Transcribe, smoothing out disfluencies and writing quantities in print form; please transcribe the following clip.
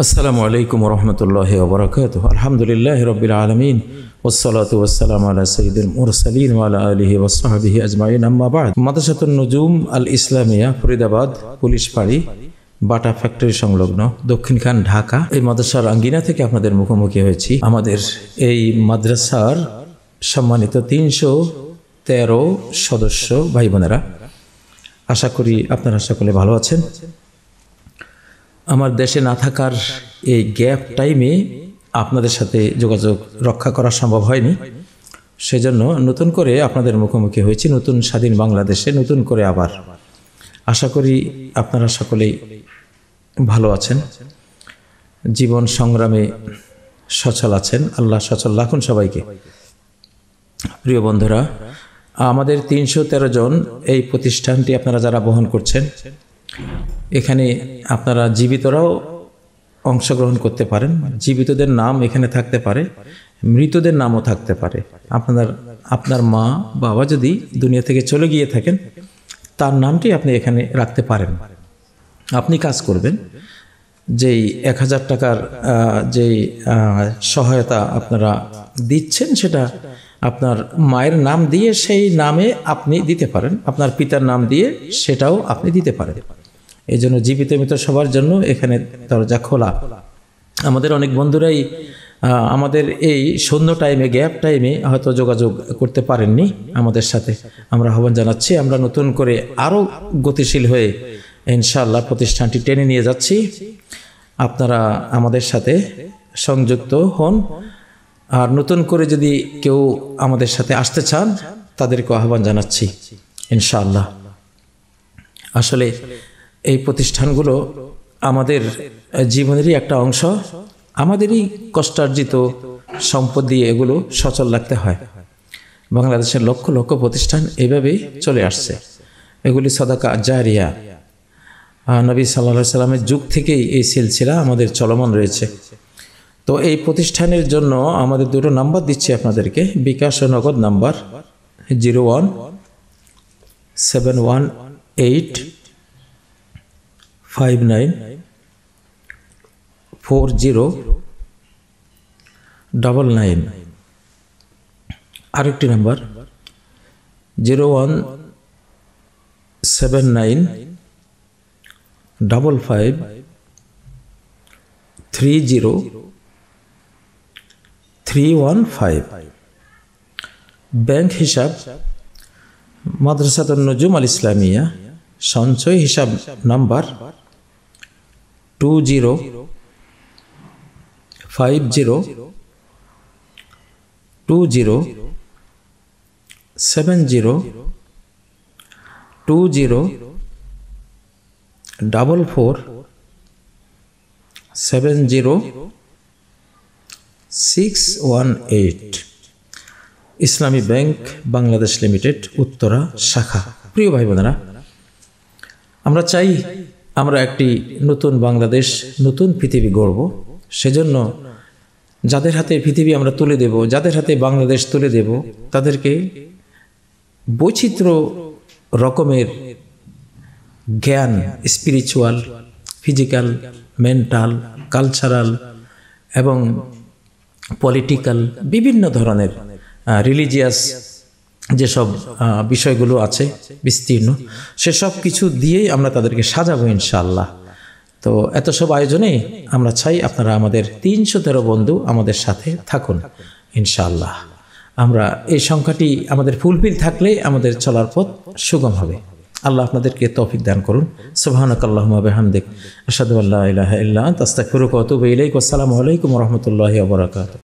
আসসালামু আলাইকুম ওরহমতুল্লাহি ওবরাকাতুহু। আলহামদুলিল্লাহি রাব্বিল আলামিন ওয়াসসালাতু ওয়াসসালামু আলা সাইয়্যিদিল মুরসালিন ওয়া আলা আলিহি ওয়া সাহবিহি আজমাইন, আম্মা বা'দ। মাদ্রাসাতুন নুজুম আল ইসলামিয়া, ফরিদাবাদ, পুলিশ ফাঁড়ি, বাটা ফ্যাক্টরি সংলগ্ন, দক্ষিণখান, ঢাকা। এই মাদ্রাসার আঙ্গিনা থেকে আপনাদের মুখোমুখি হয়েছি। আমাদের এই মাদ্রাসার সম্মানিত ৩১৩ সদস্য ভাই বোনেরা, আশা করি আপনারা সকলে ভালো আছেন। আমার দেশে না থাকার এই গ্যাপ টাইমে আপনাদের সাথে যোগাযোগ রক্ষা করা সম্ভব হয়নি, সেজন্য নতুন করে আপনাদের মুখোমুখি হয়েছি নতুন স্বাধীন বাংলাদেশে, নতুন করে আবার। আশা করি আপনারা সকলেই ভালো আছেন, জীবন সংগ্রামে সচল আছেন। আল্লাহ সচল রাখুন সবাইকে। প্রিয় বন্ধুরা, আমাদের ৩১৩ জন এই প্রতিষ্ঠানটি আপনারা যারা বহন করছেন, এখানে আপনারা জীবিতরাও অংশগ্রহণ করতে পারেন। জীবিতদের নাম এখানে থাকতে পারে, মৃতদের নামও থাকতে পারে। আপনার মা বাবা যদি দুনিয়া থেকে চলে গিয়ে থাকেন, তার নামটি আপনি এখানে রাখতে পারেন। আপনি কাজ করবেন, যেই ১,০০০ টাকার যেই সহায়তা আপনারা দিচ্ছেন, সেটা আপনার মায়ের নাম দিয়ে সেই নামে আপনি দিতে পারেন, আপনার পিতার নাম দিয়ে সেটাও আপনি দিতে পারেন। এই জন্য জীবিত মৃত সবার জন্য এখানে দরজা খোলা। আমাদের অনেক বন্ধুরাই আমাদের এই শূন্য টাইমে, গ্যাপ টাইমে হয়তো যোগাযোগ করতে পারেননি আমাদের সাথে। আমরা আহ্বান জানাচ্ছি, আমরা নতুন করে আরও গতিশীল হয়ে ইনশাআল্লাহ প্রতিষ্ঠানটি টেনে নিয়ে যাচ্ছি। আপনারা আমাদের সাথে সংযুক্ত হন। আর নতুন করে যদি কেউ আমাদের সাথে আসতে চান, তাদেরকে আহ্বান জানাচ্ছি ইনশাআল্লাহ। আসলে এই প্রতিষ্ঠানগুলো আমাদের জীবনেরই একটা অংশ, আমাদেরই কষ্টার্জিত সম্পদ দিয়ে এগুলো সচল রাখতে হয়। বাংলাদেশের লক্ষ লক্ষ প্রতিষ্ঠান এইভাবেই চলে আসছে। এগুলি সাদাকা জারিয়া, নবী সাল্লাল্লাহু আলাইহি সাল্লামের যুগ থেকেই এই সিলসিলা আমাদের চলমান রয়েছে। তো এই প্রতিষ্ঠানের জন্য আমাদের দুটো নাম্বার দিচ্ছি আপনাদেরকে, বিকাশ ও নগদ নাম্বার 0171594099। আরেকটি নাম্বার 01795530-315। ব্যাংক হিসাব মাদ্রাসাতুন নুজুম আল ইসলামিয়া, সঞ্চয় হিসাব নাম্বার 20702044704618। ইসলামী ব্যাংক বাংলাদেশ লিমিটেড, উত্তরা শাখা। প্রিয় ভাই বোনেরা, আমরা চাই আমরা একটি নতুন বাংলাদেশ, নতুন পৃথিবী গড়ব। সেজন্য যাদের হাতে পৃথিবী আমরা তুলে দেব, যাদের হাতে বাংলাদেশ তুলে দেব, তাদেরকে বৈচিত্র্য রকমের জ্ঞান, স্পিরিচুয়াল, ফিজিক্যাল, মেন্টাল, কালচারাল এবং পলিটিক্যাল, বিভিন্ন ধরনের রিলিজিয়াস যেসব বিষয়গুলো আছে বিস্তীর্ণ, সেসব কিছু দিয়েই আমরা তাদেরকে সাজাবো ইনশাআল্লাহ। তো এত সব আয়োজনে আমরা চাই আপনারা আমাদের ৩১৩ বন্ধু আমাদের সাথে থাকুন ইনশাআল্লাহ। আমরা এই সংখ্যাটি আমাদের ফুলফিল থাকলে আমাদের চলার পথ সুগম হবে। আল্লাহ আপনাদেরকে তৌফিক দান করুন। সুবহানাকাল্লাহুম্মা ওয়া বিহামদিক, আশহাদু আল্লা ইলাহা ইল্লা আনতা, আস্তাগফিরুকা ওয়া আতুবু ইলাইক। আসসালামু আলাইকুম ওয়া রাহমাতুল্লাহি ওয়া বারাকাতুহু।